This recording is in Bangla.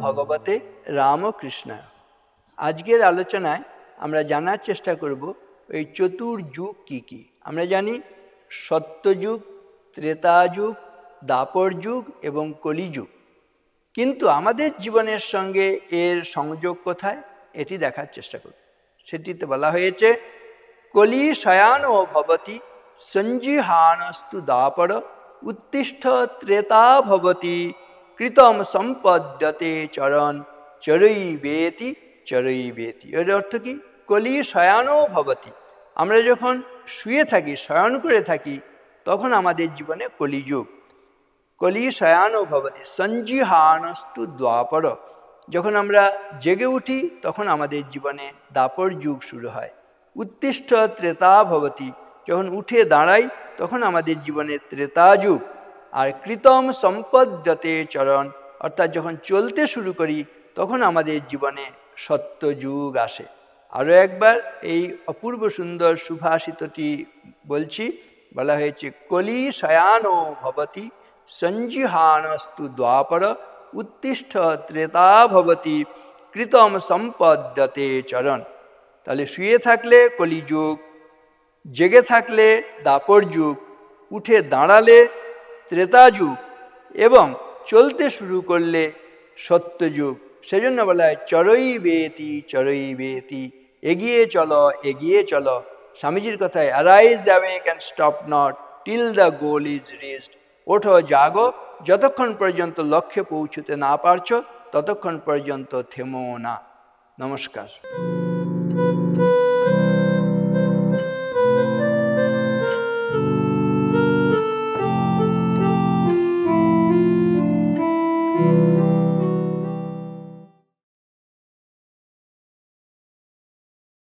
ভগবতে রামকৃষ্ণায়। আজকের আলোচনায় আমরা জানার চেষ্টা করব এই চতুর্যুগ কি কি। আমরা জানি সত্যযুগ, ত্রেতাযুগ, দ্বাপর যুগ এবং কলিযুগ। কিন্তু আমাদের জীবনের সঙ্গে এর সংযোগ কোথায়, এটি দেখার চেষ্টা করব। সেটিতে বলা হয়েছে, কলি শয়ানো ভবতি সঞ্জিহানস্তু দ্বাপর উত্তিষ্ঠ ত্রেতা ভবতি কৃতম সম্পদ্যতে চরণ চরৈবেতি চরৈবেতি। এর অর্থ কি? কলি শয়ানো ভবতি, আমরা যখন শুয়ে থাকি, শয়ন করে থাকি, তখন আমাদের জীবনে কলিযুগ। কলি শয়ানো ভবতি সঞ্জিহানস্তু দ্বাপর, যখন আমরা জেগে উঠি তখন আমাদের জীবনে দ্বাপর যুগ শুরু হয়। উত্তিষ্ঠ ত্রেতা ভবতি, যখন উঠে দাঁড়াই তখন আমাদের জীবনে ত্রেতা যুগ। আর কৃতম সম্পদ্যতে চরণ, অর্থাৎ যখন চলতে শুরু করি তখন আমাদের জীবনে সত্যযুগ আসে। আরও একবার এই অপূর্ব সুন্দর সুভাষিতটি বলছি। বলা হয়েছে, কলি শয়ানো ভবতি সঞ্জিহানস্তু দ্বাপর উত্তিষ্ঠ ত্রেতা ভবতি কৃতম সম্পদ্যতে চরণ। তাহলে শুয়ে থাকলে কলিযুগ, জেগে থাকলে দ্বাপর যুগ, উঠে দাঁড়ালে ত্রেতা যুগ এবং চলতে শুরু করলে সত্যযুগ। সেজন্য বলা হয় চরৈবেতি চরৈবেতি, এগিয়ে চলো এগিয়ে চলো। স্বামীজির কথায়, arise awake and stop not till the goal is reached. ওঠো জাগো, যতক্ষণ পর্যন্ত লক্ষ্যে পৌঁছতে না পারছো ততক্ষণ পর্যন্ত থেমো না। নমস্কার।